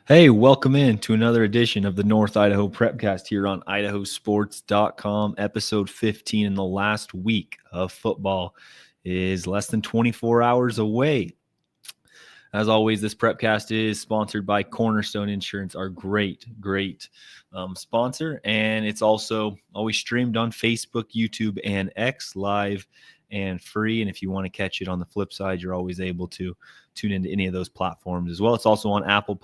Hey, welcome in to another edition of the North Idaho Prepcast here on IdahoSports.com. Episode 15 in the last week of football is less than 24 hours away. As always, this Prepcast is sponsored by Cornerstone Insurance, our great sponsor. And it's also always streamed on Facebook, YouTube, and X live and free. And if you want to catch it on the flip side, you're always able to tune into any of those platforms as well. It's also on Apple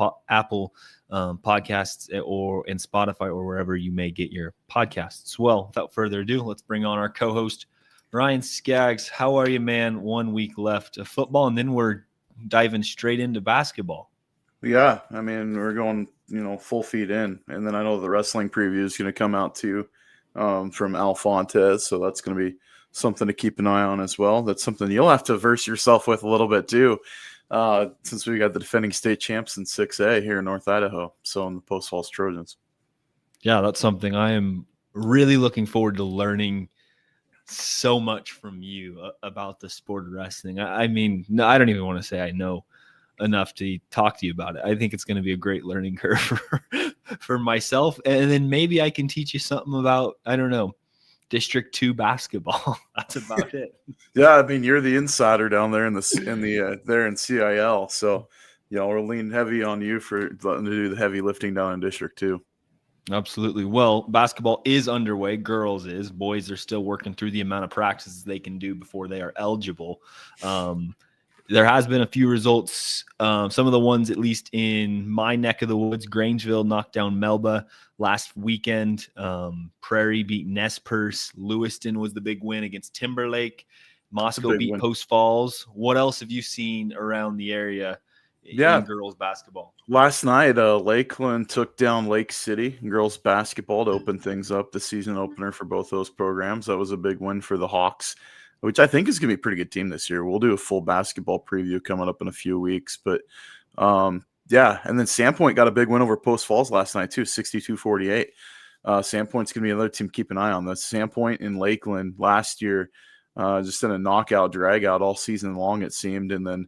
Podcasts and Spotify or wherever you may get your podcasts. Well, without further ado, let's bring on our co-host, Ryan Scaggs. How are you, man? 1 week left of football, and then we're diving straight into basketball. Yeah, I mean, we're going, full feet in. And then I know the wrestling preview is going to come out too from Al Fontes. So that's going to be something to keep an eye on as well. That's something you'll have to verse yourself with a little bit too, since we got the defending state champs in 6A here in North Idaho. So in the Post Falls Trojans. Yeah, that's something I am really looking forward to learning so much from you about the sport of wrestling. I mean, no, I don't even want to say I know enough to talk to you about it. I think it's going to be a great learning curve for myself. And then maybe I can teach you something about, I don't know, District 2 basketball. That's about it. Yeah, I mean, you're the insider down there there in CIL. So, we're leaning heavy on you for letting to do the heavy lifting down in District 2. Absolutely. Well, basketball is underway. Girls is. Boys are still working through the amount of practices they can do before they are eligible. There has been a few results. Some of the ones, at least in my neck of the woods, Grangeville knocked down Melba last weekend. Prairie beat Nez Perce. Lewiston was the big win against Timberlake. Moscow beat Post Falls. What else have you seen around the area in girls basketball? Last night, Lakeland took down Lake City in girls basketball to open things up, the season opener for both those programs. That was a big win for the Hawks, which I think is going to be a pretty good team this year. We'll do a full basketball preview coming up in a few weeks. But, and then Sandpoint got a big win over Post Falls last night, too, 62-48. Sandpoint's going to be another team to keep an eye on. The Sandpoint in Lakeland last year just in a knockout, drag-out all season long, it seemed. And then,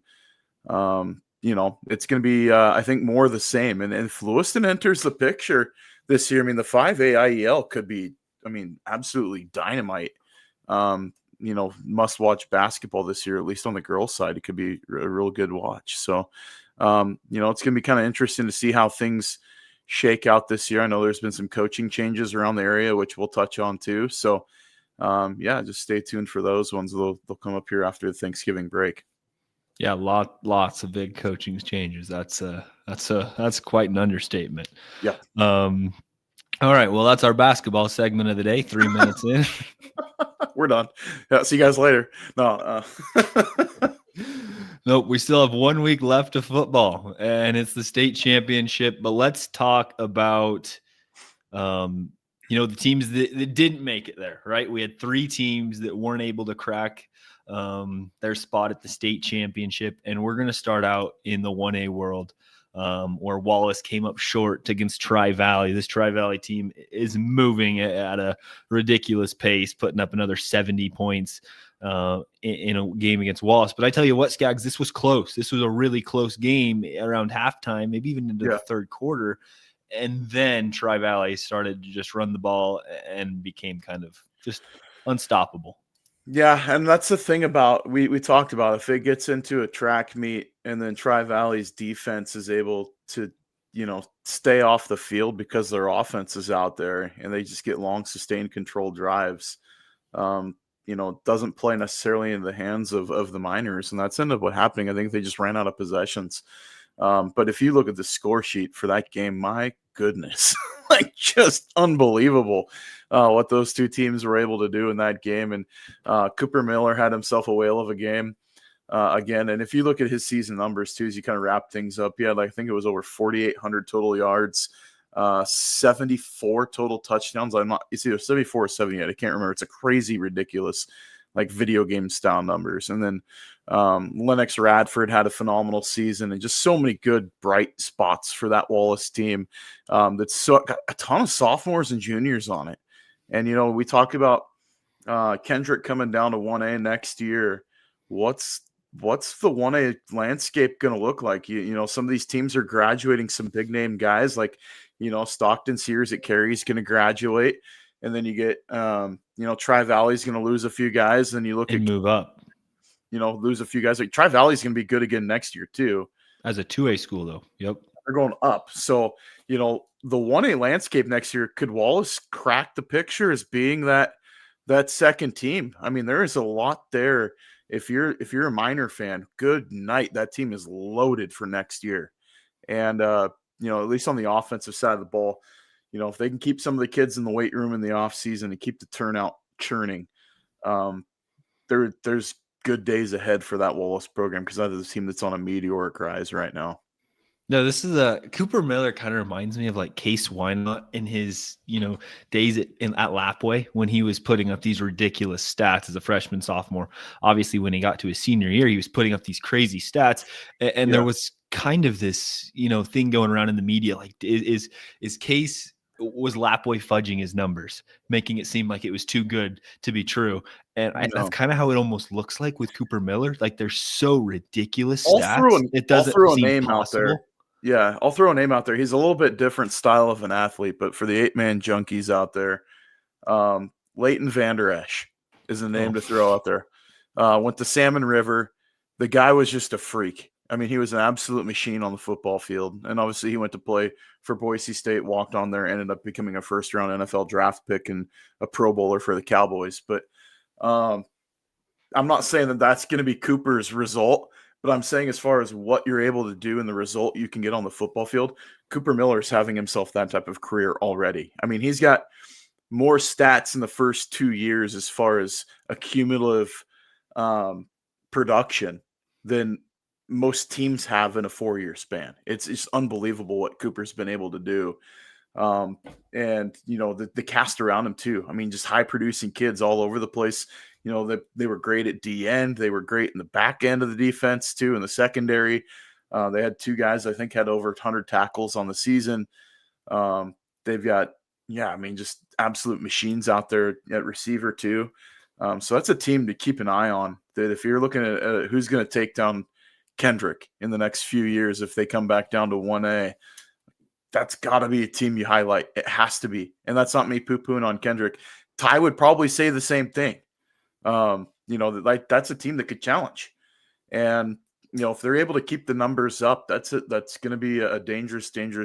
it's going to be, I think, more of the same. And if Lewiston enters the picture this year, I mean, the 5A IEL could be, absolutely dynamite. Must-watch basketball this year, at least on the girls' side. It could be a real good watch. So, it's going to be kind of interesting to see how things shake out this year. I know there's been some coaching changes around the area, which we'll touch on too. So, just stay tuned for those ones. They'll come up here after the Thanksgiving break. Yeah, lots of big coaching changes. That's quite an understatement. Yeah. All right. Well, that's our basketball segment of the day. 3 minutes in. We're done. Yeah. See you guys later. No. Nope. We still have 1 week left of football, and it's the state championship. But let's talk about, the teams that didn't make it there. Right. We had 3 teams that weren't able to crack their spot at the state championship. And we're going to start out in the 1A world where Wallace came up short against Tri-Valley. This Tri-Valley team is moving at a ridiculous pace, putting up another 70 points in a game against Wallace. But I tell you what, Scaggs, this was close. This was a really close game around halftime, maybe even into the third quarter. And then Tri-Valley started to just run the ball and became kind of just unstoppable. Yeah, and that's the thing about we talked about, if it gets into a track meet and then Tri-Valley's defense is able to, stay off the field because their offense is out there and they just get long sustained controlled drives, doesn't play necessarily in the hands of the Miners, and that's ended up what happening. I think they just ran out of possessions. But if you look at the score sheet for that game, my goodness, just unbelievable what those two teams were able to do in that game. And Cooper Miller had himself a whale of a game again. And if you look at his season numbers too, as you kind of wrap things up, he had, I think it was over 4,800 total yards, 74 total touchdowns. It's either 74 or 78. I can't remember. It's a crazy, ridiculous, video game style numbers. And then Lennox Radford had a phenomenal season, and just so many good bright spots for that Wallace team. That's got a ton of sophomores and juniors on it. And, we talk about Kendrick coming down to 1A next year. What's what's the 1A landscape going to look like? You know, some of these teams are graduating some big name guys like, you know, Stockton Sears at Carey's going to graduate. And then you get, you know, Tri Valley's going to lose a few guys. Then you look and at, move up you know, lose a few guys. Like Tri Valley's going to be good again next year too. as a 2A school, though. Yep. They're going up. So, you know, the 1A landscape next year, could Wallace crack the picture as being that second team? I mean, there is a lot there. If you're a Miner fan, good night. That team is loaded for next year. And you know, at least on the offensive side of the ball, you know, if they can keep some of the kids in the weight room in the off season and keep the turnout churning, there's good days ahead for that Wallace program, because that is a team that's on a meteoric rise right now. No, this is a Cooper Miller kind of reminds me of like Case Wynot in his, days at Lapway when he was putting up these ridiculous stats as a freshman, sophomore. Obviously, when he got to his senior year, he was putting up these crazy stats. And there was kind of this, thing going around in the media. Like, was Lapway fudging his numbers, making it seem like it was too good to be true? And that's kind of how it almost looks like with Cooper Miller. Like, they're so ridiculous stats. It doesn't seem possible. Yeah, I'll throw a name out there. He's a little bit different style of an athlete, but for the 8-man junkies out there, Leighton Vander Esch is a name to throw out there. Went to Salmon River. The guy was just a freak. I mean, he was an absolute machine on the football field. And obviously he went to play for Boise State, walked on there, ended up becoming a first-round NFL draft pick and a Pro Bowler for the Cowboys. But I'm not saying that that's going to be Cooper's result, but I'm saying as far as what you're able to do and the result you can get on the football field, Cooper Miller's having himself that type of career already. I mean, he's got more stats in the first 2 years as far as a cumulative production than most teams have in a 4-year span. It's just unbelievable what Cooper's been able to do. And, the cast around him too. I mean, just high producing kids all over the place. They were great at D end. They were great in the back end of the defense too, in the secondary. They had 2 guys, I think, had over 100 tackles on the season. They've got, just absolute machines out there at receiver too. So that's a team to keep an eye on, that if you're looking at who's going to take down Kendrick in the next few years, if they come back down to 1A, that's got to be a team you highlight. It has to be. And that's not me poo-pooing on Kendrick. Ty would probably say the same thing. That's a team that could challenge. And, if they're able to keep the numbers up, that's going to be a dangerous team.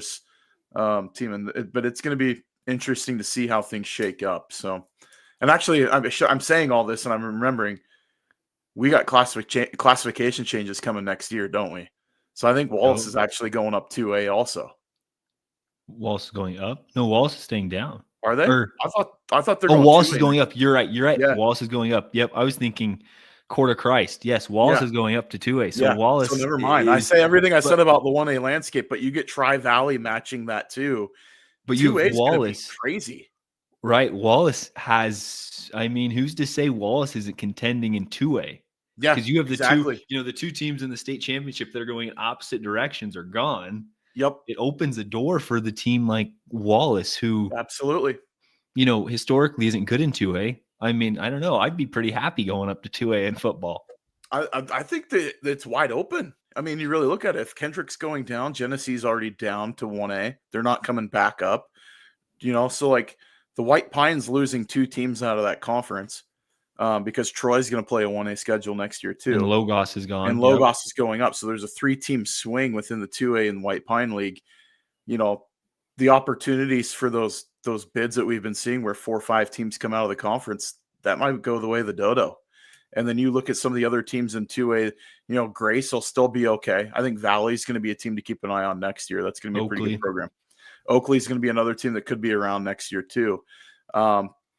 But it's going to be interesting to see how things shake up. So, and actually I'm saying all this and I'm remembering we got classification changes coming next year, don't we? So I think Wallace is actually going up 2A also. Wallace is going up? No, Wallace is staying down. Are they? I thought they're going Wallace 2A. is going up. You're right. Yeah. Wallace is going up. Yep. I was thinking Coeur Christ. Yes, Wallace is going up to 2A. So Wallace. So never mind. I say everything I said about the 1A landscape, but you get Tri Valley matching that too. But you have Wallace. Crazy. Right. Wallace has, who's to say Wallace isn't contending in 2A? Yeah. Because you have the two teams in the state championship that are going in opposite directions are gone. Yep. It opens the door for the team like Wallace, who absolutely, historically isn't good in 2A. I mean, I don't know. I'd be pretty happy going up to 2A in football. I think that it's wide open. I mean, you really look at it. If Kendrick's going down, Genesee's already down to 1A. They're not coming back up. So like the White Pines losing 2 teams out of that conference. Because Troy's going to play a 1A schedule next year too. And Logos is gone. And Logos is going up. So there's a 3-team swing within the 2A and White Pine League. The opportunities for those bids that we've been seeing where 4 or 5 teams come out of the conference, that might go the way of the dodo. And then you look at some of the other teams in 2A, Grace will still be okay. I think Valley's going to be a team to keep an eye on next year. That's going to be a pretty good program. Oakley's going to be another team that could be around next year too.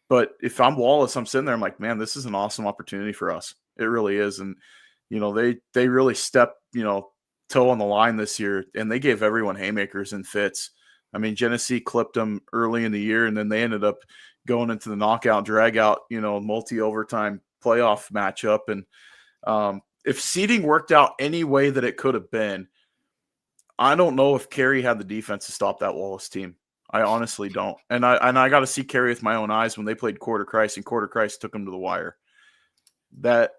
But if I'm Wallace, I'm sitting there, I'm like, man, this is an awesome opportunity for us. It really is. And, they really stepped, toe on the line this year, and they gave everyone haymakers and fits. I mean, Genesee clipped them early in the year, and then they ended up going into the knockout, drag-out, multi-overtime playoff matchup. And if seeding worked out any way that it could have been, I don't know if Carey had the defense to stop that Wallace team. I honestly don't. And I got to see Carey with my own eyes when they played Coeur Christ, and Coeur Christ took them to the wire. That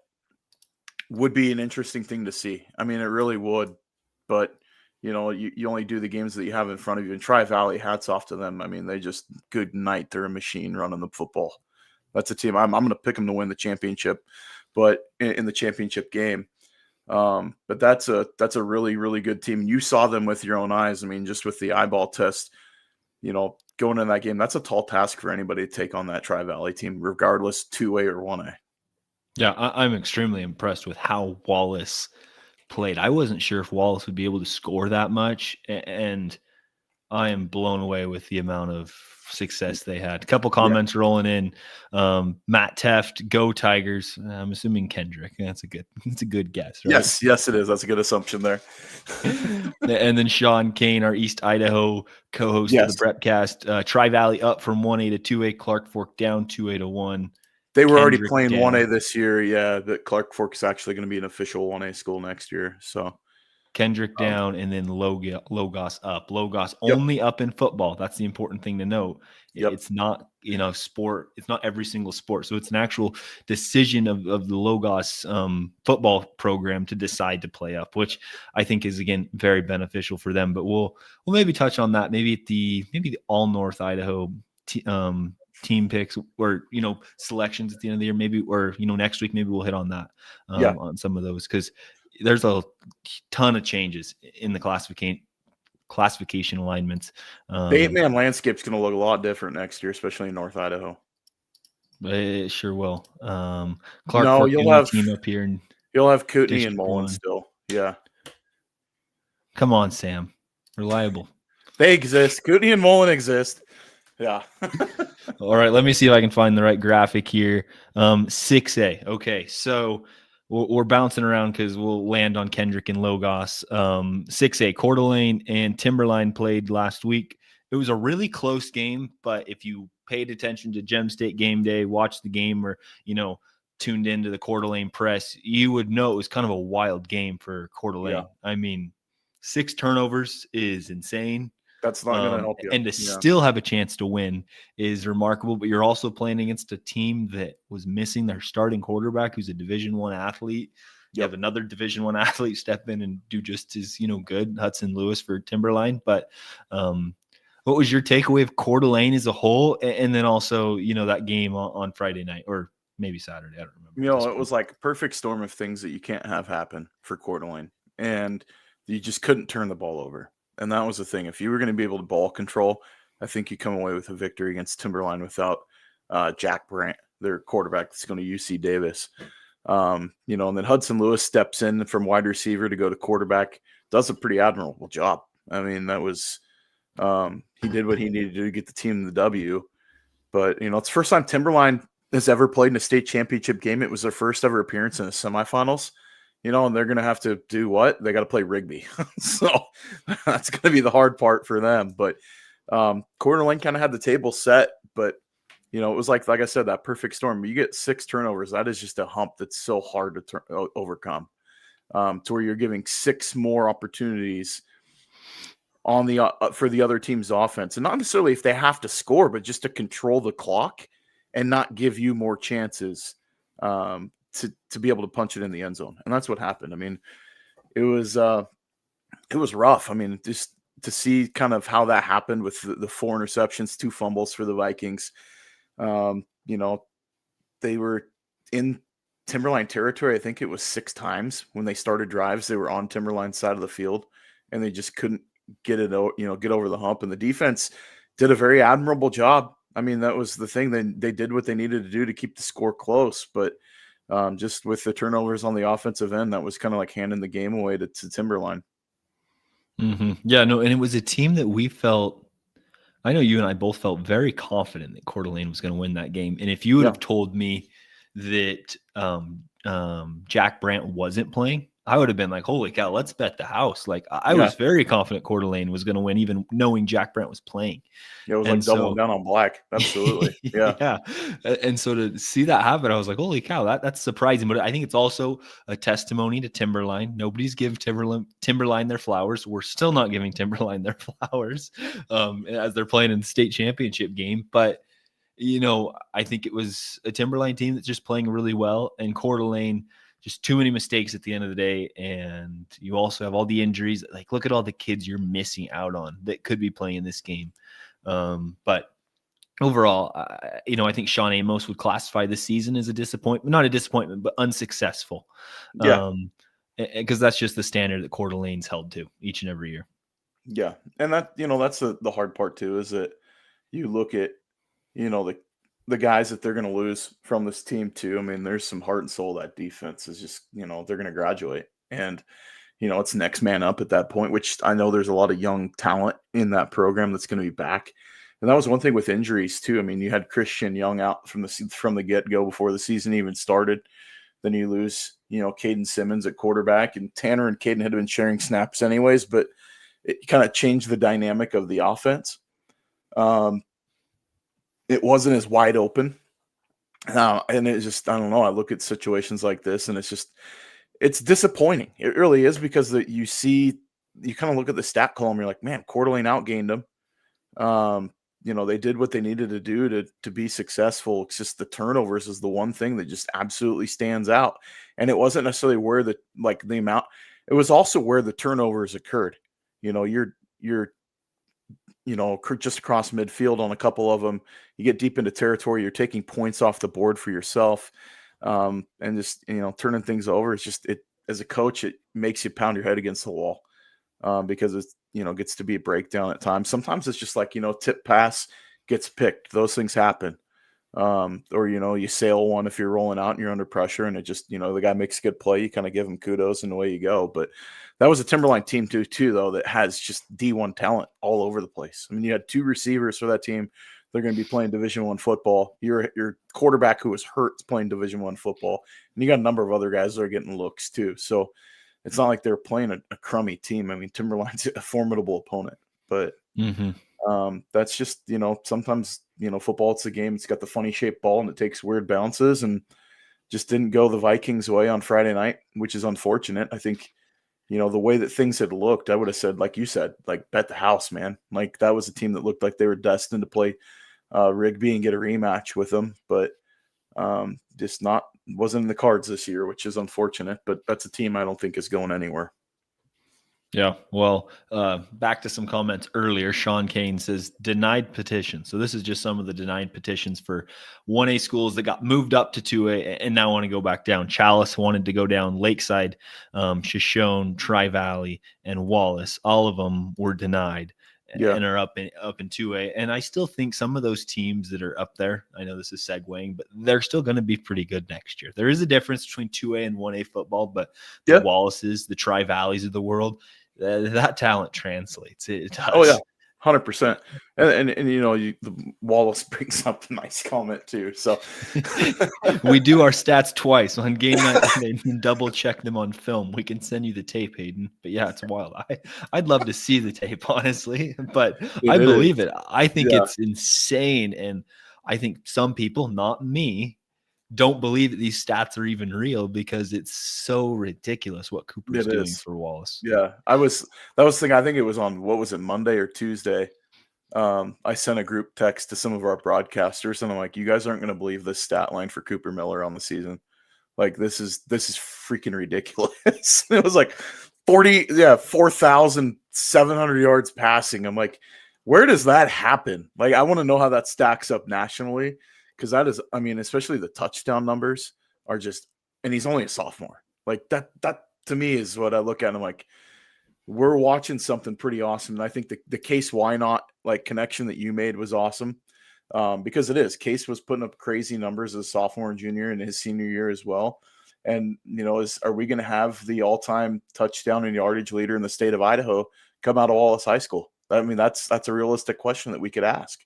would be an interesting thing to see. I mean, it really would. But, you only do the games that you have in front of you. And Tri-Valley, hats off to them. I mean, they just, good night. They're a machine running the football. That's a team. I'm going to pick them to win the championship, but in the championship game. But that's a really, really good team. You saw them with your own eyes. I mean, just with the eyeball test, going in that game, that's a tall task for anybody to take on that Tri-Valley team, regardless 2A or 1A. Yeah, I'm extremely impressed with how Wallace played. I wasn't sure if Wallace would be able to score that much, and I am blown away with the amount of success they had. A couple comments rolling in. Matt Teft, go Tigers. I'm assuming Kendrick. That's a good guess, right? Yes, it is. That's a good assumption there. And then Sean Kane, our East Idaho co-host of the Prepcast. Tri-Valley up from 1A to 2A. Clark Fork down 2A to 1. They were already playing 1A this year. Yeah, but Clark Fork is actually going to be an official 1A school next year. So Kendrick down, and then Logos up. Logos only up in football. That's the important thing to note. It's not, sport. It's not every single sport. So it's an actual decision of the Logos football program to decide to play up, which I think is, again, very beneficial for them. But we'll maybe touch on that maybe at the all North Idaho team picks or selections at the end of the year, maybe, or next week maybe we'll hit on that on some of those, because there's a ton of changes in the classification alignments. The 8-man landscape's going to look a lot different next year, especially in North Idaho. It sure will. Clark Fork, you'll have team up here, and you'll have Kootenai and Mullen still. Yeah, come on, Sam, reliable. They exist. Kootenai and Mullen exist. Yeah. All right, let me see if I can find the right graphic here. 6A. Okay, so we're bouncing around because we'll land on Kendrick and Logos. 6A, Coeur d'Alene and Timberline played last week. It was a really close game, but if you paid attention to Gem State game day, watched the game, or tuned into the Coeur d'Alene press, you would know it was kind of a wild game for Coeur d'Alene. Yeah. I mean, 6 turnovers is insane. That's not going to help you. And to still have a chance to win is remarkable. But you're also playing against a team that was missing their starting quarterback, who's a Division I athlete. You have another Division I athlete step in and do just as good, Hudson Lewis for Timberline. But what was your takeaway of Coeur d'Alene as a whole, and then also that game on Friday night, or maybe Saturday? I don't remember. It was like a perfect storm of things that you can't have happen for Coeur d'Alene, and you just couldn't turn the ball over. And that was the thing. If you were going to be able to ball control, I think you come away with a victory against Timberline without Jack Brandt, their quarterback that's going to UC Davis. And then Hudson Lewis steps in from wide receiver to go to quarterback, does a pretty admirable job. I mean, that was he did what he needed to do to get the team the W. But, it's the first time Timberline has ever played in a state championship game. It was their first ever appearance in the semifinals. And they're going to have to do what? They got to play Rigby. So that's going to be the hard part for them. But Coeur d'Alene kind of had the table set, but, it was like I said, that perfect storm. You get 6 turnovers. That is just a hump that's so hard to overcome, to where you're giving 6 more opportunities on the for the other team's offense. And not necessarily if they have to score, but just to control the clock and not give you more chances to be able to punch it in the end zone. And that's what happened. I mean, it was rough. I mean, just to see kind of how that happened with the 4 interceptions, 2 fumbles for the Vikings. They were in Timberline territory. I think it was 6 times when they started drives. They were on Timberline's side of the field, and they just couldn't get it, get over the hump. And the defense did a very admirable job. I mean, that was the thing. They did what they needed to do to keep the score close, but just with the turnovers on the offensive end, that was kind of like handing the game away to Timberline. Mm-hmm. Yeah, no, and it was a team that we felt, I know you and I both felt very confident that Coeur d'Alene was going to win that game. And if you would have told me that Jack Brandt wasn't playing, I would have been like, holy cow, let's bet the house. Like, I was very confident Coeur d'Alene was going to win, even knowing Jack Brandt was playing. Yeah, it was like doubling down on black. Absolutely. Yeah. Yeah. And so to see that happen, I was like, holy cow, that's surprising. But I think it's also a testimony to Timberline. Nobody's giving Timberline their flowers. We're still not giving Timberline their flowers as they're playing in the state championship game. But, I think it was a Timberline team that's just playing really well. And Coeur d'Alene just too many mistakes at the end of the day. And you also have all the injuries. Like, look at all the kids you're missing out on that could be playing this game. But overall, I think Sean Amos would classify this season as a disappointment, not a disappointment, but unsuccessful. Yeah. Because that's just the standard that Coeur d'Alene's held to each and every year. Yeah. And that, that's the hard part too, is that you look at, the guys that they're going to lose from this team too. I mean, there's some heart and soul. That defense is just, they're going to graduate, and, it's next man up at that point, which I know there's a lot of young talent in that program that's going to be back. And that was one thing with injuries too. I mean, you had Christian Young out from the get-go before the season even started. Then you lose, Caden Simmons at quarterback, and Tanner and Caden had been sharing snaps anyways, but it kind of changed the dynamic of the offense. It wasn't as wide open. And it's just, I don't know. I look at situations like this, and it's disappointing. It really is, because you kind of look at the stat column, you're like, man, Coeur d'Alene outgained them. They did what they needed to do to be successful. It's just the turnovers is the one thing that just absolutely stands out. And it wasn't necessarily where the amount, it was also where the turnovers occurred. You're just across midfield on a couple of them. You get deep into territory, you're taking points off the board for yourself. And just, turning things over. It's just, as a coach, it makes you pound your head against the wall. Because it's, gets to be a breakdown at times. Sometimes it's just like, tip pass gets picked. Those things happen. Or, you sail one if you're rolling out and you're under pressure, and it just, the guy makes a good play. You kind of give him kudos and away you go. But that was a Timberline team too, though, that has just D1 talent all over the place. I mean, you had 2 receivers for that team. They're going to be playing Division I football. Your quarterback who was hurt is playing Division I football. And you got a number of other guys that are getting looks too. So it's not like they're playing a crummy team. I mean, Timberline's a formidable opponent, but that's just, sometimes, football, it's a game. It's got the funny shaped ball and it takes weird bounces, and just didn't go the Vikings way on Friday night, which is unfortunate. I think, the way that things had looked, I would have said, like you said, like, bet the house, man. Like, that was a team that looked like they were destined to play Rigby and get a rematch with them, but just wasn't in the cards this year, which is unfortunate. But that's a team I don't think is going anywhere. Yeah, well, back to some comments earlier. Sean Kane says denied petition. So this is just some of the denied petitions for 1A schools that got moved up to 2A and now want to go back down. Chalice wanted to go down. Lakeside, Shoshone, Tri-Valley, and Wallace. All of them were denied and are up in 2A. And I still think some of those teams that are up there, I know this is segueing, but they're still going to be pretty good next year. There is a difference between 2A and 1A football, but the Wallaces, the Tri-Valleys of the world, that talent translates. It does. Oh yeah, 100%. And the Wallace brings up a nice comment too. So we do our stats twice on game night and double check them on film. We can send you the tape, Hayden. But yeah, it's wild. I'd love to see the tape, honestly. But I believe it. I think it's insane, and I think some people, not me, don't believe that these stats are even real, because it's so ridiculous what Cooper's doing for Wallace. Yeah, that was the thing. I think it was on, what was it, Monday or Tuesday? I sent a group text to some of our broadcasters, and I'm like, you guys aren't going to believe this stat line for Cooper Miller on the season. Like, this is freaking ridiculous. It was like 4,700 yards passing. I'm like, where does that happen? Like, I want to know how that stacks up nationally. Because that is, I mean, especially the touchdown numbers are just, and he's only a sophomore. Like, that to me is what I look at. And I'm like, we're watching something pretty awesome. And I think the Case Why Not connection that you made was awesome, because it is. Case was putting up crazy numbers as a sophomore and junior and his senior year as well. And, are we going to have the all-time touchdown and yardage leader in the state of Idaho come out of Wallace High School? I mean, that's a realistic question that we could ask.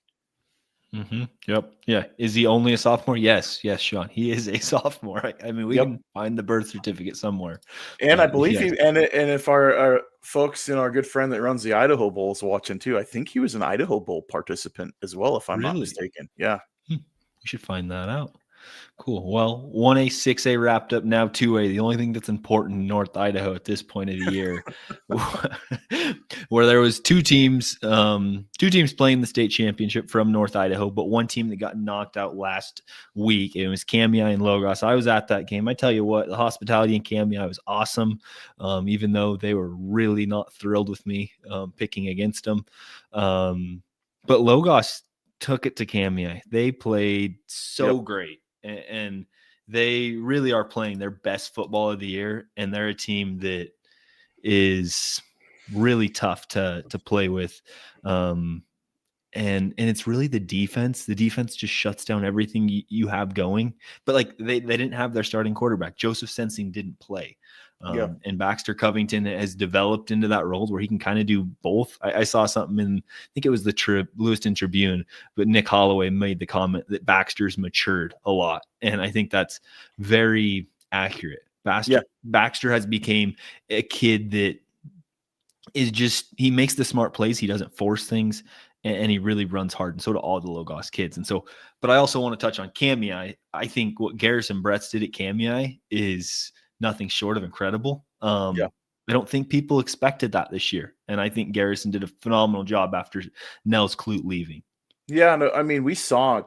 Yep. Yeah. Is he only a sophomore? Yes, Sean. He is a sophomore. I mean, we can find the birth certificate somewhere. And I believe and if our folks, our good friend that runs the Idaho Bowl is watching too, I think he was an Idaho Bowl participant as well, if I'm not mistaken. Yeah. We should find that out. Cool. Well, 1A, 6A wrapped up, now 2A. The only thing that's important in North Idaho at this point of the year where there was two teams playing the state championship from North Idaho, but one team that got knocked out last week. It was Kamiah and Logos. I was at that game. I tell you what, the hospitality in Kamiah was awesome, even though they were really not thrilled with me picking against them. But Logos took it to Kamiah. They played so great, and they really are playing their best football of the year, and they're a team that is really tough to play with. And it's really the defense. The defense just shuts down everything you have going. But like they didn't have their starting quarterback. Joseph Sensing didn't play. And Baxter Covington has developed into that role where he can kind of do both. I saw something in, I think it was the Lewiston Tribune, but Nick Holloway made the comment that Baxter's matured a lot. And I think that's very accurate. Baxter has become a kid that is just, he makes the smart plays. He doesn't force things, and he really runs hard. And so do all the Logos kids. And so, but I also want to touch on Kamiah. I think what Garrison Bretts did at Kamiah is nothing short of incredible. I don't think people expected that this year. And I think Garrison did a phenomenal job after Nels Clute leaving. Yeah. No, I mean, we saw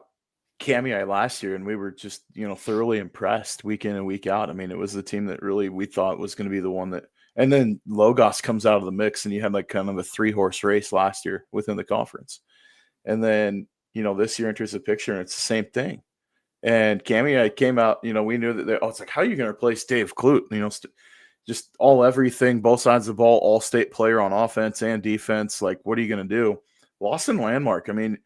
Kamiah last year and we were just, thoroughly impressed week in and week out. I mean, it was the team that really we thought was going to be the one that, and then Logos comes out of the mix and you had like kind of a 3-horse race last year within the conference. And then, this year enters the picture and it's the same thing. And Kamiah came out, we knew that it's like, how are you going to replace Dave Clute? Just everything, both sides of the ball, all state player on offense and defense. Like, what are you going to do? Lawson Landmark. I mean,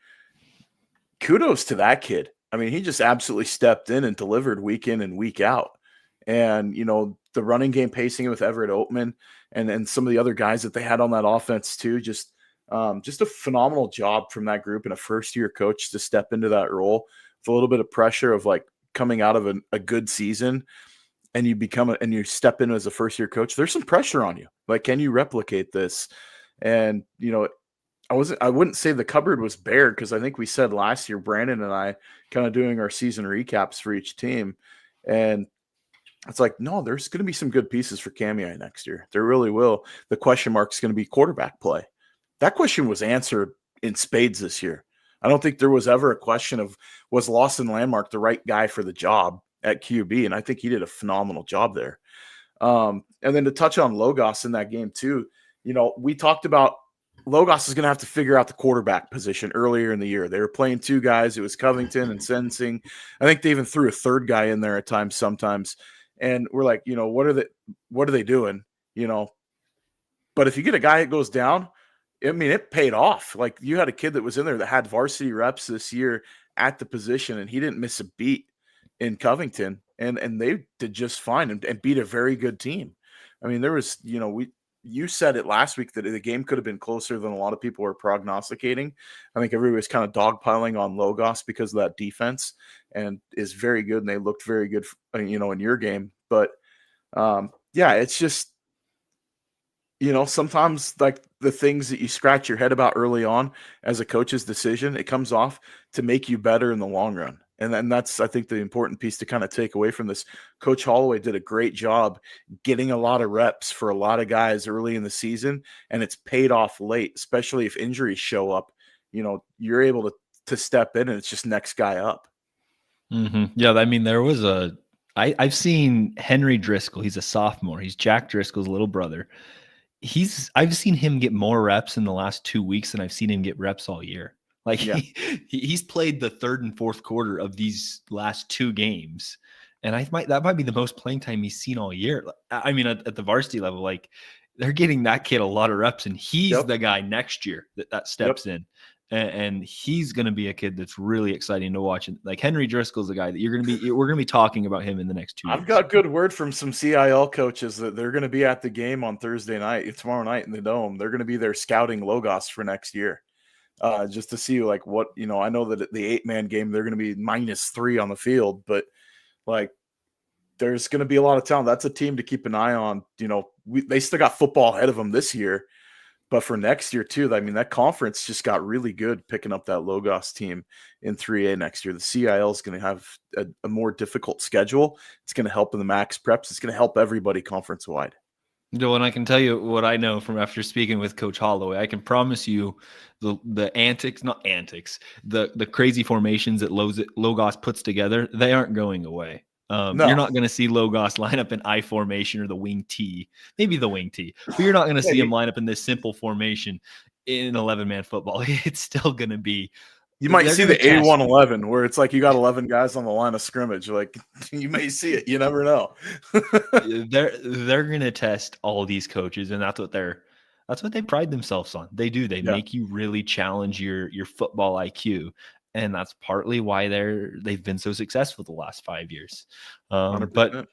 kudos to that kid. I mean, he just absolutely stepped in and delivered week in and week out. And, the running game pacing with Everett Oatman and some of the other guys that they had on that offense too, just a phenomenal job from that group and a first-year coach to step into that role with a little bit of pressure of like coming out of a good season and you step in as a first-year coach. There's some pressure on you. Like, can you replicate this? And, I wouldn't say the cupboard was bare because I think we said last year, Brandon and I kind of doing our season recaps for each team. And it's like, no, there's going to be some good pieces for Kamiah next year. There really will. The question mark is going to be quarterback play. That question was answered in spades this year. I don't think there was ever a question of, was Lawson Landmark the right guy for the job at QB? And I think he did a phenomenal job there. And then to touch on Logos in that game too, we talked about Logos is going to have to figure out the quarterback position earlier in the year. They were playing two guys. It was Covington and Sensing. I think they even threw a third guy in there at times sometimes. And we're like, what are they doing? But if you get a guy that goes down, I mean, it paid off. Like, you had a kid that was in there that had varsity reps this year at the position, and he didn't miss a beat in Covington, and they did just fine and beat a very good team. I mean, there was, you said it last week that the game could have been closer than a lot of people were prognosticating. I think everybody was kind of dogpiling on Logos because of that defense, and is very good, and they looked very good, in your game. But it's just, sometimes like the things that you scratch your head about early on as a coach's decision, it comes off to make you better in the long run. And then that's, I think, the important piece to kind of take away from this. Coach Holloway did a great job getting a lot of reps for a lot of guys early in the season, and it's paid off late, especially if injuries show up. You're able to step in, and it's just next guy up. Mm-hmm. Yeah, I mean, there was I've seen Henry Driscoll. He's a sophomore. He's Jack Driscoll's little brother. I've seen him get more reps in the last 2 weeks than I've seen him get reps all year. Like, he's played the third and fourth quarter of these last 2 games. And that might be the most playing time he's seen all year. I mean, at the varsity level, like, they're getting that kid a lot of reps, and he's the guy next year that steps in. And he's going to be a kid that's really exciting to watch. And like, Henry Driscoll's the guy that we're going to be talking about him in the next 2 weeks. I've got good word from some CIL coaches that they're going to be at the game on tomorrow night in the Dome. They're going to be there scouting Logos for next year. Just to see like what, I know that at the 8-man game, they're going to be -3 on the field, but like, there's going to be a lot of talent. That's a team to keep an eye on. They still got football ahead of them this year, but for next year too, I mean, that conference just got really good picking up that Logos team in 3A next year. The CIL is going to have a more difficult schedule. It's going to help in the max preps. It's going to help everybody conference wide. Joe, and I can tell you what I know from after speaking with Coach Holloway. I can promise you the antics, not antics, the crazy formations that Logos puts together, they aren't going away. You're No. not going to see Logos line up in I formation or the wing T, maybe the wing T, but you're not going to Yeah, see him line up in this simple formation in 11-man football. It's still going to be, you might they're see going to the test you. A111 where it's like you got 11 guys on the line of scrimmage. Like you may see it. You never know. They're gonna test all these coaches, and that's what they pride themselves on. They do. They Yeah, make you really challenge your football IQ, and that's partly why they've been so successful the last 5 years. But 100%.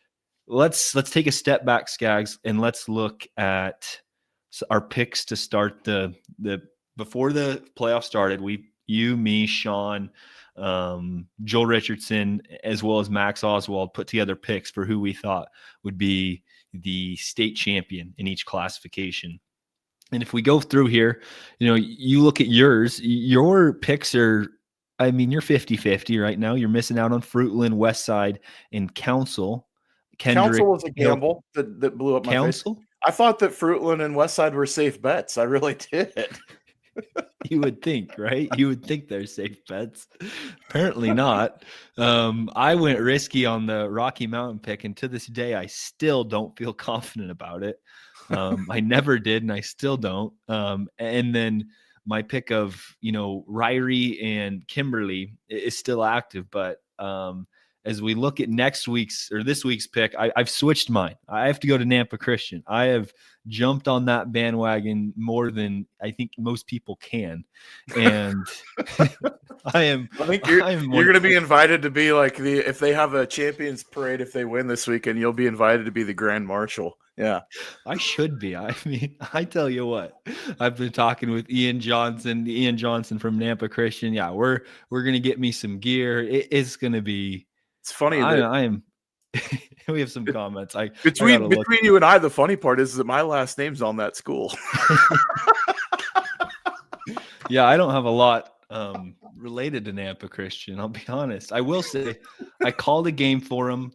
let's take a step back, Scaggs, and let's look at our picks to start the before the playoffs started. You, me, Sean, Joel Richardson, as well as Max Oswald, put together picks for who we thought would be the state champion in each classification. And if we go through here, you look at yours, your picks are, I mean, you're 50-50 right now. You're missing out on Fruitland, Westside, and Council. Council Kendrick was a Hill gamble that blew up my face. Council. I thought that Fruitland and Westside were safe bets. I really did. You would think, right? You would think they're safe bets. Apparently not. I went risky on the Rocky Mountain pick, and to this day, I still don't feel confident about it. I never did, and I still don't. And then my pick of Ryrie and Kimberly is still active, but as we look at this week's pick, I've switched mine. I have to go to Nampa Christian. I have jumped on that bandwagon more than I think most people can, and I am. I think I am you're one. going to be invited to be like if they have a champions parade, if they win this weekend, you'll be invited to be the grand marshal. Yeah. I should be. I mean, I tell you what, I've been talking with Ian Johnson from Nampa Christian. Yeah, we're gonna get me some gear. It's gonna be. It's funny that I am. We have some comments. I gotta between look. you and I, the funny part is that my last name's on that school. Yeah, I don't have a lot related to Nampa Christian. I'll be honest. I will say, I called a game for him.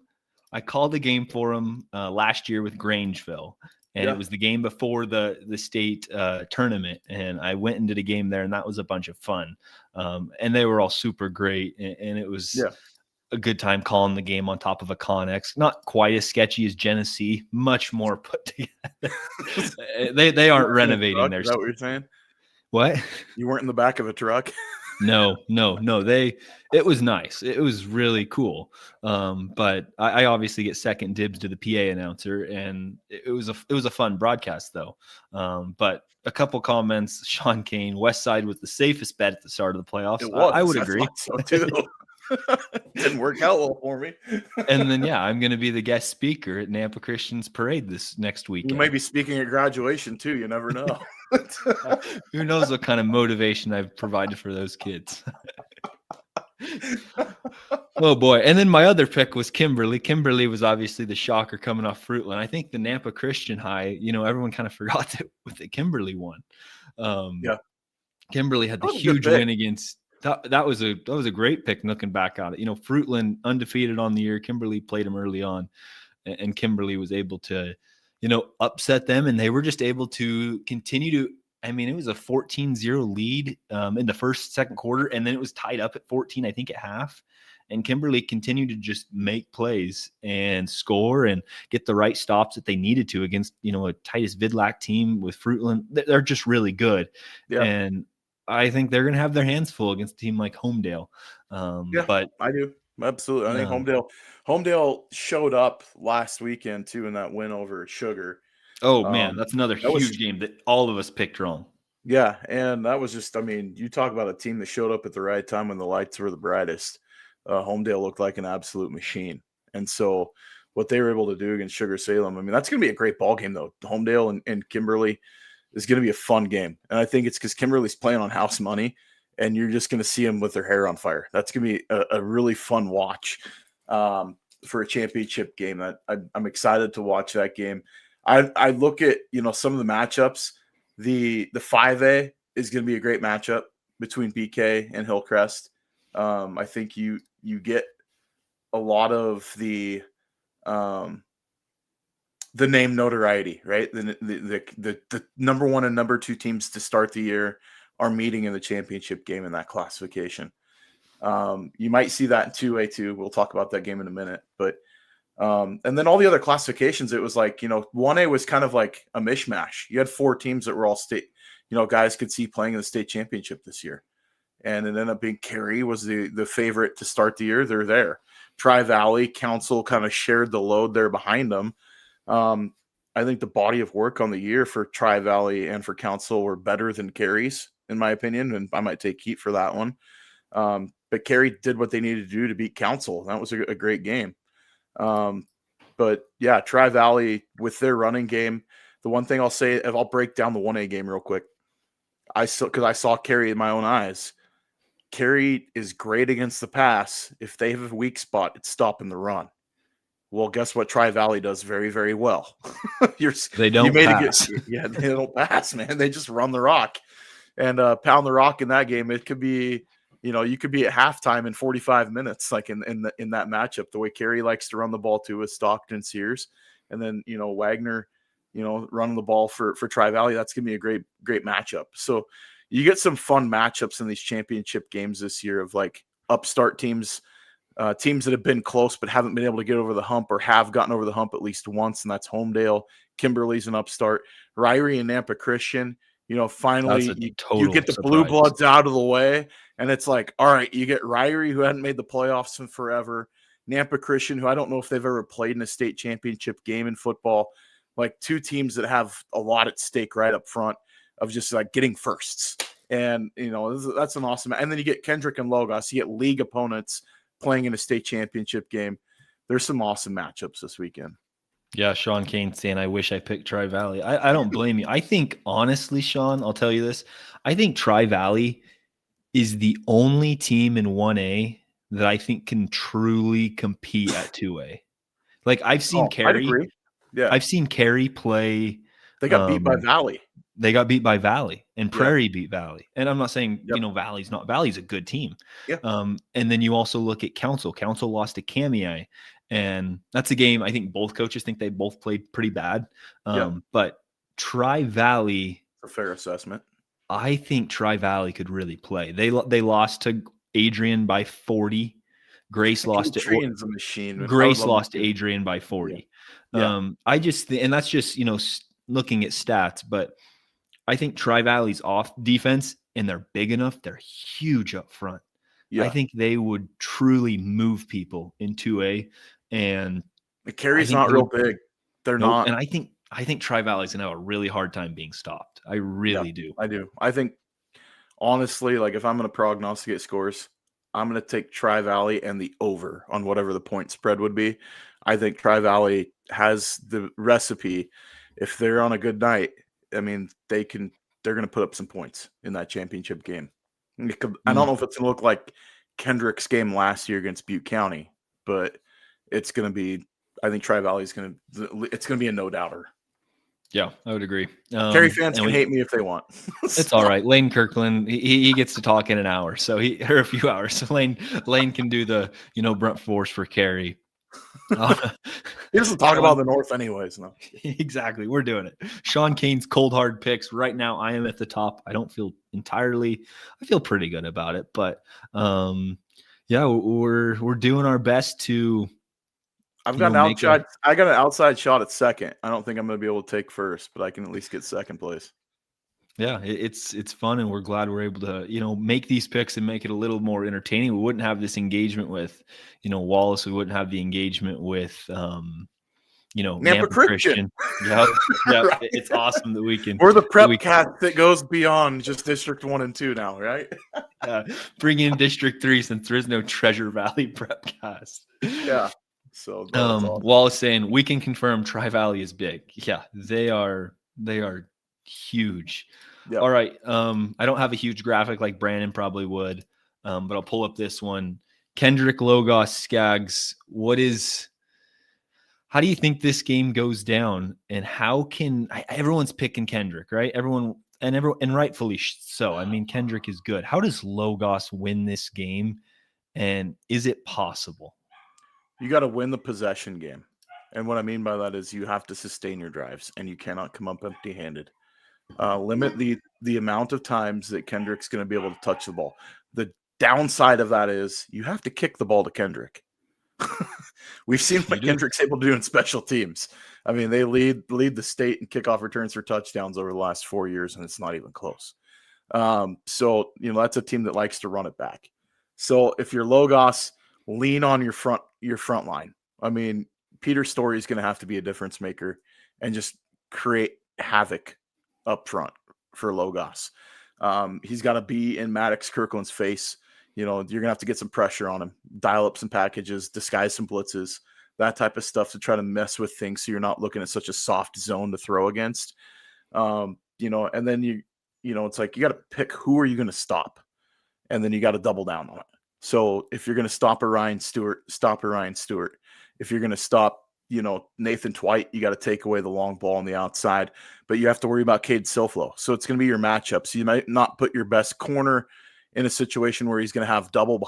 Last year with Grangeville, and Yeah. it was the game before the state tournament. And I went and did a game there, and that was a bunch of fun. And they were all super great, and it was Yeah. a good time calling the game on top of a Connex. Not quite as sketchy as Genesee, much more put together. They You aren't weren't in a renovating truck? their Is that what you're saying? what? You weren't in the back of a truck? No. It was nice. It was really cool. But I obviously get second dibs to the PA announcer, and it was a fun broadcast though. But a couple comments, Sean Kane, Westside was the safest bet at the start of the playoffs. It was. I would I agree. thought so too. Didn't work out well for me. And then, yeah, I'm going to be the guest speaker at Nampa Christian's parade this next You weekend. may be speaking at graduation too. You never know. Who knows what kind of motivation I've provided for those kids. Oh boy. And then my other pick was Kimberly. Kimberly was obviously the shocker coming off Fruitland. I think the Nampa Christian High, everyone kind of forgot that Kimberly won. Yeah. Kimberly had the That was a good huge pick. win against that was a great pick looking back on it. Fruitland undefeated on the year. Kimberly played them early on, and Kimberly was able to, upset them, and they were just able to continue to. I mean, it was a 14-0 lead in the second quarter, and then it was tied up at 14, I think, at half. And Kimberly continued to just make plays and score and get the right stops that they needed to against, a Titus Vidlac team with Fruitland. They're just really good. Yeah. And I think they're going to have their hands full against a team like Homedale. Yeah, But I do. Absolutely. I think Homedale showed up last weekend too in that win over Sugar. oh man, that's another That was huge game that all of us picked wrong. Yeah, and that was just, I mean, you talk about a team that showed up at the right time when the lights were the brightest. Homedale looked like an absolute machine. And so what they were able to do against Sugar Salem, I mean, that's going to be a great ball game, though. Homedale and Kimberly is going to be a fun game. And I think it's because Kimberly's playing on house money, and you're just going to see them with their hair on fire. That's going to be a really fun watch for a championship game. I'm excited to watch that game. I look at, some of the matchups. The 5A is going to be a great matchup between BK and Hillcrest. I think you get a lot of the the name notoriety, right? The number 1 and number 2 teams to start the year are meeting in the championship game in that classification. You might see that in 2A too. We'll talk about that game in a minute. But and then all the other classifications, it was like, 1A was kind of like a mishmash. You had 4 teams that were all state, guys could see playing in the state championship this year. And it ended up being Carey was the favorite to start the year. They're there. Tri-Valley Council kind of shared the load there behind them. I think the body of work on the year for Tri-Valley and for Council were better than Carey's, in my opinion, and I might take heat for that one. But Carey did what they needed to do to beat Council. That was a great game. But yeah, Tri-Valley with their running game. The one thing I'll say, if I'll break down the 1A game real quick, because I saw Carey in my own eyes. Carey is great against the pass. If they have a weak spot, it's stopping the run. Well, guess what? Tri-Valley does very, very well. They don't pass. Yeah, they don't pass, man. They just run the rock and pound the rock in that game. It could be, you could be at halftime in 45 minutes, like in that matchup. The way Carey likes to run the ball too with Stockton Sears, and then Wagner, running the ball for Tri-Valley. That's gonna be a great matchup. So you get some fun matchups in these championship games this year of like upstart teams. Teams that have been close but haven't been able to get over the hump or have gotten over the hump at least once, and that's Homedale. Kimberly's an upstart. Ryrie and Nampa Christian, finally you get the blue bloods out of the way, and it's like, all right, you get Ryrie, who hadn't made the playoffs in forever, Nampa Christian, who I don't know if they've ever played in a state championship game in football, like 2 teams that have a lot at stake right up front of just like getting firsts. And, that's an awesome. And then you get Kendrick and Logos, you get league opponents playing in a state championship game. There's some awesome matchups this weekend. Yeah, Sean Kane saying, I wish I picked Tri-Valley. I don't blame you. I think, honestly, Sean, I'll tell you this. I think Tri-Valley is the only team in 1A that I think can truly compete at 2A. Like, I've seen Carey. I'd agree. Yeah. I've seen Carey play. They got beat by Valley. They got beat by Valley, and Prairie beat Valley. And I'm not saying, Valley's a good team. Yeah. And then you also look at Council. Council lost to Kamiah, and that's a game I think both coaches think they both played pretty bad. But Tri-Valley, a fair assessment. I think Tri-Valley could really play. They lost to Adrian by 40. Grace lost to Adrian's a machine. Grace lost to Adrian by 40. Yeah. I just and that's just looking at stats, but I think Tri-Valley's off defense, and they're big enough. They're huge up front. Yeah. I think they would truly move people in 2A. And the Carey's not real big. They're not. And I think Tri-Valley's gonna have a really hard time being stopped. I really do. I do. I think honestly, like if I'm gonna prognosticate scores, I'm gonna take Tri-Valley and the over on whatever the point spread would be. I think Tri-Valley has the recipe. If they're on a good night, I mean, they're going to put up some points in that championship game. I don't know if it's going to look like Kendrick's game last year against Butte County, but it's going to be, I think Tri-Valley's it's going to be a no-doubter. Yeah, I would agree. Carey fans can hate me if they want. It's all right. Lane Kirkland, he gets to talk in an hour, or a few hours. So Lane can do the, brunt force for Carey. He doesn't talk about the North anyways. No, exactly. We're doing it. Sean Kane's cold hard picks right now. I am at the top. I don't feel I feel pretty good about it, but we're doing our best to. I got an outside shot at second. I don't think I'm going to be able to take first, but I can at least get second place. Yeah, it's fun, and we're glad we're able to, make these picks and make it a little more entertaining. We wouldn't have this engagement with, Wallace. We wouldn't have the engagement with, Nampa Christian. Yeah, Right. It's awesome that we can. We're the Prepcast that goes beyond just District 1 and 2 now, right? Bring in District 3 since there is no Treasure Valley Prepcast. Yeah. So awesome. Wallace saying we can confirm Tri-Valley is big. Yeah, they are huge. Yep. All right. I don't have a huge graphic like Brandon probably would, but I'll pull up this one. Kendrick, Logos, Scaggs. How do you think this game goes down? And how can everyone's picking Kendrick, right? Everyone and rightfully so. I mean, Kendrick is good. How does Logos win this game? And is it possible? You got to win the possession game. And what I mean by that is you have to sustain your drives, and you cannot come up empty-handed. Limit the amount of times that Kendrick's going to be able to touch the ball. The downside of that is you have to kick the ball to Kendrick. We've seen what Kendrick's able to do in special teams. I mean, they lead the state in kickoff returns for touchdowns over the last 4 years, and it's not even close. So that's a team that likes to run it back. So if you're Logos, lean on your front line. I mean, Peter Story is going to have to be a difference maker and just create havoc up front for Logos. He's got to be in Maddox Kirkland's face. You're going to have to get some pressure on him, dial up some packages, disguise some blitzes, that type of stuff to try to mess with things so you're not looking at such a soft zone to throw against. And then it's like you got to pick who are you going to stop, and then you got to double down on it. So if you're going to stop a Ryan Stewart, stop a Ryan Stewart. If you're going to stop, Nathan Twite, you got to take away the long ball on the outside, but you have to worry about Cade Silflo. So it's going to be your matchup. So you might not put your best corner in a situation where he's going to have double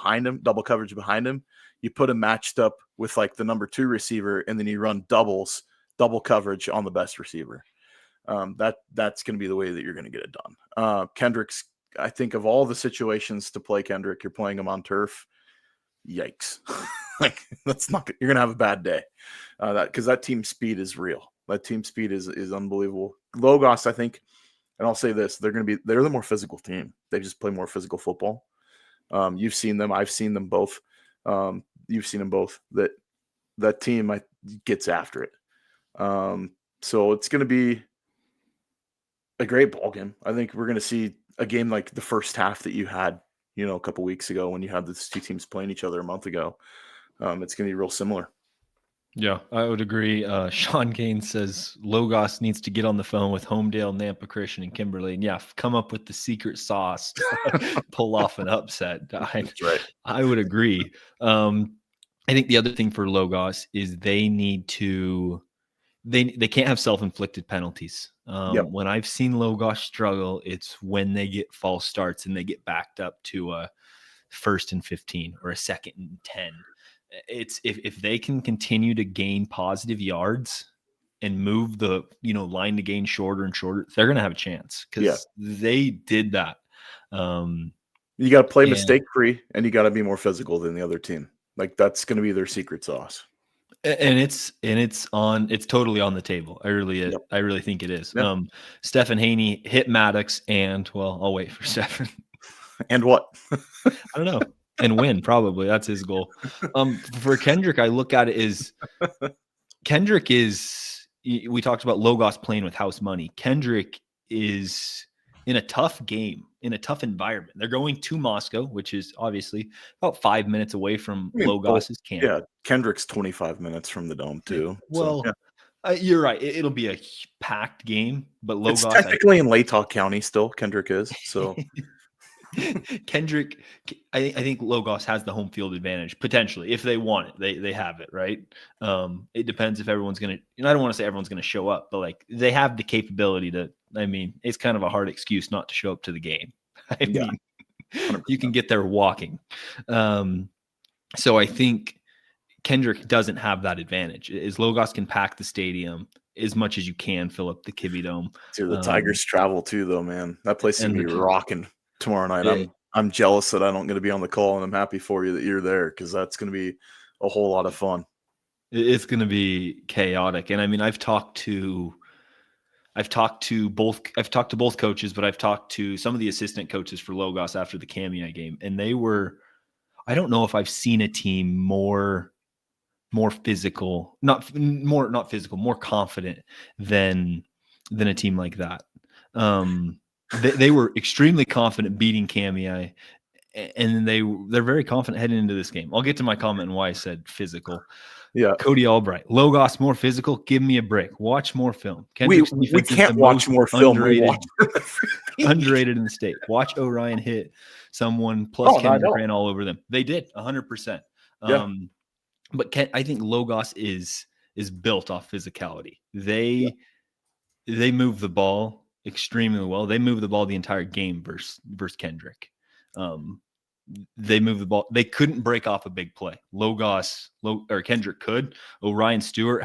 coverage behind him. You put him matched up with like the number 2 receiver, and then you run double coverage on the best receiver. That's going to be the way that you're going to get it done. Kendrick's, I think of all the situations to play Kendrick, you're playing him on turf. Yikes. Like that's not, you're going to have a bad day. Because that team speed is real. That team speed is unbelievable. Logos, I think, and I'll say this, they're the more physical team. They just play more physical football. You've seen them. I've seen them both. You've seen them both. That team gets after it. So it's going to be a great ball game. I think we're going to see a game like the first half that you had, a couple weeks ago when you had these two teams playing each other a month ago. It's going to be real similar. Yeah, I would agree. Sean Gaines says Logos needs to get on the phone with Homedale, Nampa Christian, and Kimberly, and come up with the secret sauce to pull off an upset. That's right. I would agree. I think the other thing for Logos is they need to they can't have self-inflicted penalties. When I've seen Logos struggle, it's when they get false starts and they get backed up to a 1st and 15 or a 2nd and 10. It's if they can continue to gain positive yards and move the line to gain shorter and shorter, they're going to have a chance because they did that. You got to play mistake free, and you got to be more physical than the other team. Like that's going to be their secret sauce. And it's totally on the table. I really think it is. Yep. Stephen Haney hit Maddox, and I'll wait for Stephen. And what? I don't know. And win, probably. That's his goal. For Kendrick, I look at it as Kendrick is, we talked about Logos playing with house money. Kendrick is in a tough game, in a tough environment. They're going to Moscow, which is obviously about 5 minutes away from Logos's camp. Yeah, Kendrick's 25 minutes from the dome too. Well, you're right. It'll be a packed game, but Logos it's technically in Latah County still. Kendrick is so. Kendrick, I think Logos has the home field advantage potentially if they want it. They have it, right? It depends if everyone's gonna. I don't want to say everyone's gonna show up, but like they have the capability to. I mean, it's kind of a hard excuse not to show up to the game. I mean, 100%. You can get there walking. So I think Kendrick doesn't have that advantage. As Logos can pack the stadium as much as you can, fill up the Kibby Dome. Dude, the Tigers travel too, though, man. That place is gonna be rocking tomorrow night. I'm jealous that I don't get to be on the call, and I'm happy for you that you're there because that's going to be a whole lot of fun. It's going to be chaotic, and I mean, I've talked to both coaches, but I've talked to some of the assistant coaches for Logos after the Kamiah game, and they were. I don't know if I've seen a team more physical, more confident than a team like that. They were extremely confident beating Kamiah, and they're very confident heading into this game. I'll get to my comment and why I said physical. Yeah, Cody Albright, Logos more physical. Give me a break. Watch more film. We can't watch more film. Underrated in the state. Watch Orion hit someone plus Kendrick ran all over them. They did 100%. But I think Logos is built off physicality. They move the ball extremely well. They move the ball the entire game versus Kendrick. they moved the ball. They couldn't break off a big play. Kendrick could. Orion Stewart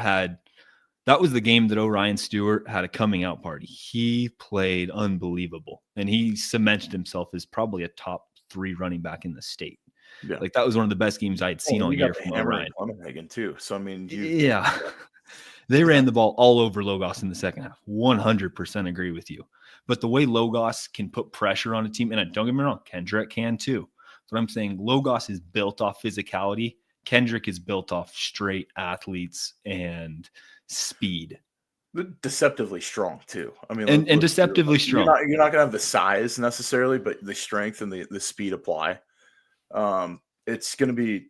that was the game that Orion Stewart had a coming out party. He played unbelievable, and he cemented himself as probably a top 3 running back in the state. Yeah. Like, that was one of the best games I had seen all year from Orion. Megan too. So I mean, They ran the ball all over Logos in the second half. 100% agree with you. But the way Logos can put pressure on a team, and don't get me wrong, Kendrick can too. But I'm saying Logos is built off physicality. Kendrick is built off straight athletes and speed. Deceptively strong too. I mean, and deceptively strong. You're not gonna have the size necessarily, but the strength and the speed apply. It's gonna be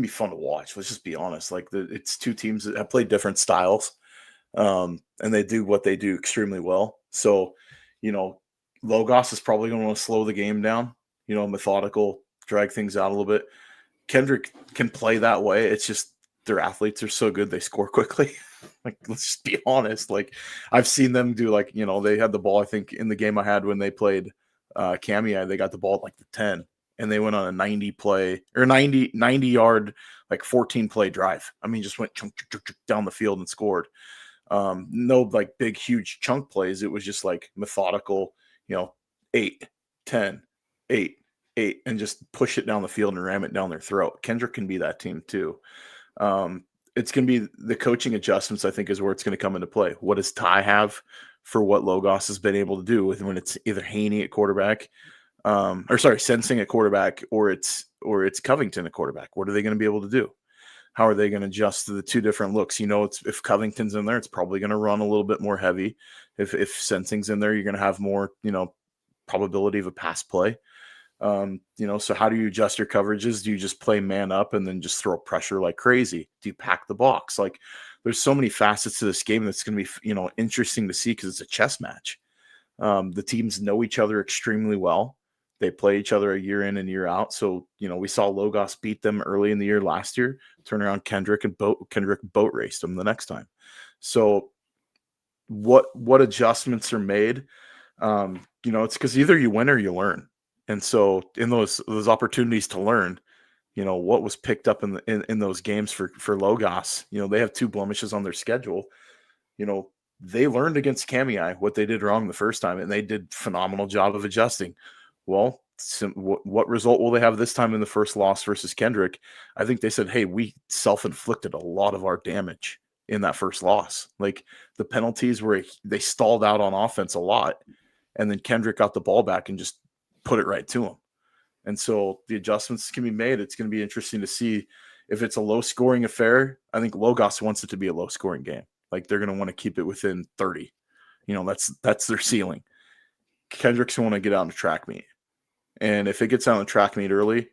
fun to watch. Let's just be honest. Like, it's two teams that have played different styles, and they do what they do extremely well. So, Logos is probably going to want to slow the game down. Methodical, drag things out a little bit. Kendrick can play that way. It's just their athletes are so good, they score quickly. Like, let's just be honest. Like, I've seen them do, like, they had the ball, I think, in the game I had when they played Kamiah, they got the ball at like the 10, and they went on a 90 yard, like 14 play drive. I mean, just went chunk down the field and scored. No, like, big, huge chunk plays. It was just like methodical, 8, 10, 8, 8, and just push it down the field and ram it down their throat. Kendrick can be that team too. It's going to be the coaching adjustments, I think, is where it's going to come into play. What does Ty have for what Logos has been able to do with when it's either Haney at quarterback, Sensing at quarterback, or it's Covington at quarterback? What are they going to be able to do? How are they going to adjust to the two different looks? If Covington's in there, it's probably going to run a little bit more heavy. If Sensing's in there, you're going to have more, probability of a pass play. So how do you adjust your coverages? Do you just play man up and then just throw pressure like crazy? Do you pack the box? Like, there's so many facets to this game that's going to be, interesting to see, because it's a chess match. The teams know each other extremely well. They play each other a year in and year out. So, we saw Logos beat them early in the year last year, turn around Kendrick boat raced them the next time. So what adjustments are made? It's because either you win or you learn. And so in those opportunities to learn, what was picked up in those games for Logos, they have 2 blemishes on their schedule. They learned against Kamiah what they did wrong the first time, and they did phenomenal job of adjusting. Well, what result will they have this time in the first loss versus Kendrick? I think they said, hey, we self-inflicted a lot of our damage in that first loss. Like, the penalties where they stalled out on offense a lot, and then Kendrick got the ball back and just put it right to him. And so the adjustments can be made. It's going to be interesting to see if it's a low-scoring affair. I think Logos wants it to be a low-scoring game. Like, they're going to want to keep it within 30. That's their ceiling. Kendrick's going to want to get out on the track meet. And if it gets out on the track meet early,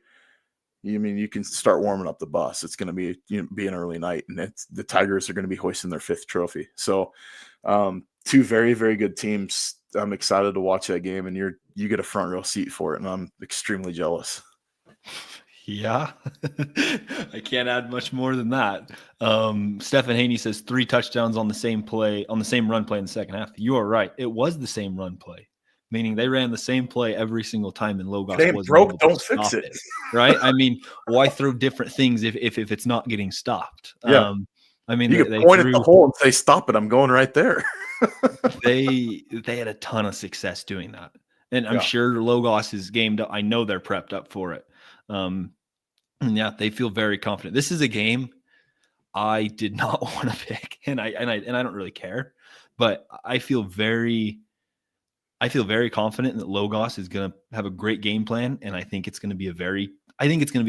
you can start warming up the bus. It's going to be an early night, and the Tigers are going to be hoisting their 5th trophy. So 2 very, very good teams. I'm excited to watch that game, and you get a front row seat for it, and I'm extremely jealous. Yeah, I can't add much more than that. Stephen Haney says 3 touchdowns on the same run play in the second half. You are right. It was the same run play, meaning they ran the same play every single time, and Logos wasn't broke. Don't fix it. Right? I mean, why throw different things if it's not getting stopped? Yeah. I mean, you can point at the hole and say, "Stop it! I'm going right there." They had a ton of success doing that, and I'm sure Logos is gamed up. I know they're prepped up for it. They feel very confident. This is a game I did not want to pick, and I don't really care, but I feel very confident that Logos is going to have a great game plan, and I think it's going to be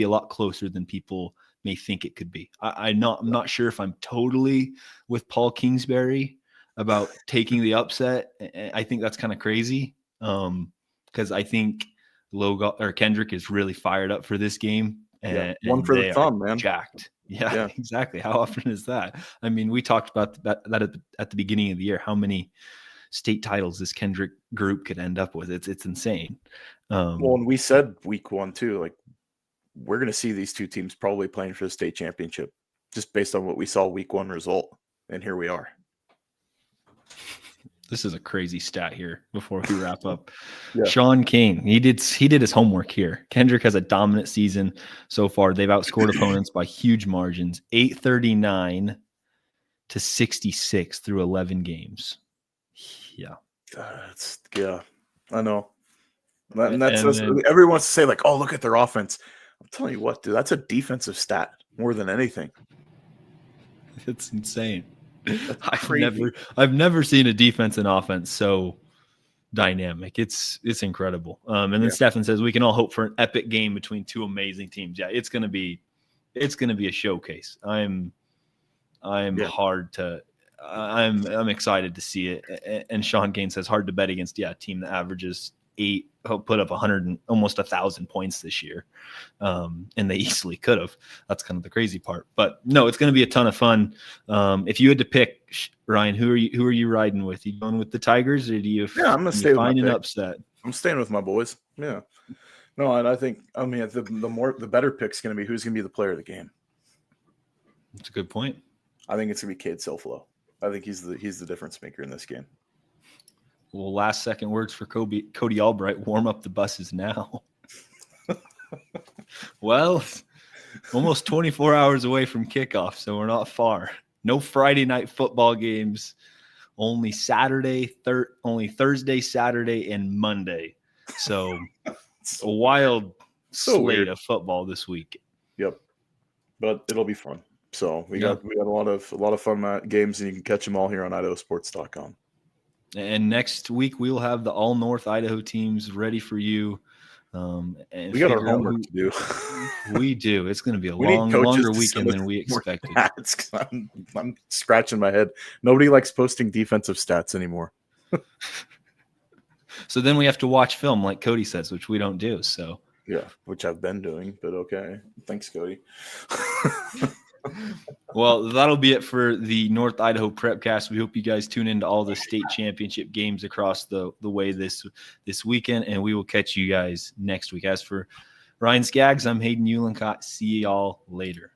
a lot closer than people may think it could be. I'm not sure if I'm totally with Paul Kingsbury about taking the upset. I think that's kind of crazy, because I think Kendrick is really fired up for this game. And one for the thumb, man. Jacked. Yeah, exactly. How often is that? I mean, we talked about that at the beginning of the year, how many state titles this Kendrick group could end up with. It's insane. And we said week 1 too, like, we're going to see these 2 teams probably playing for the state championship, just based on what we saw week 1 result. And here we are. This is a crazy stat here before we wrap up. Yeah. Sean King, he did his homework here. Kendrick has a dominant season so far. They've outscored opponents by huge margins, 839 to 66 through 11 games. Yeah. I know. And then, everyone wants to say, like, oh, look at their offense. I'm telling you what, dude, that's a defensive stat more than anything. It's insane. Crazy. I've never seen a defense and offense so dynamic. It's incredible. And then Stefan says we can all hope for an epic game between two amazing teams. Yeah, it's gonna be a showcase. I'm excited to see it. And Sean Kane says hard to bet against a team that averages 8, put up 100 and almost 1,000 points this year. And they easily could have. That's kind of the crazy part. But no, it's going to be a ton of fun. If you had to pick, Ryan, who are you riding with? You going with the Tigers, or do you? Yeah, I'm going to stay with find an upset. I'm staying with my boys. Yeah. No, and I think the better pick's going to be who's going to be the player of the game. That's a good point. I think it's going to be Cade Silflo. I think he's the difference maker in this game. Well, last second words for Cody Albright. Warm up the buses now. Well, almost 24 hours away from kickoff, so we're not far. No Friday night football games. Only Thursday, Saturday, and Monday. So a wild slate of football this week. Yep, but it'll be fun. So we got a lot of fun games, and you can catch them all here on IdahoSports.com. And next week we'll have the all North Idaho teams ready for you. And we got our homework to do. We do. It's going to be a longer weekend than we expected. I'm scratching my head. Nobody likes posting defensive stats anymore. So then we have to watch film, like Cody says, which we don't do. So yeah, which I've been doing, but okay. Thanks, Cody. Well, that'll be it for the North Idaho Prepcast. We hope you guys tune into all the state championship games across the way this weekend, and we will catch you guys next week. As for Ryan Scaggs, I'm Hayden Uhlenkott. See y'all later.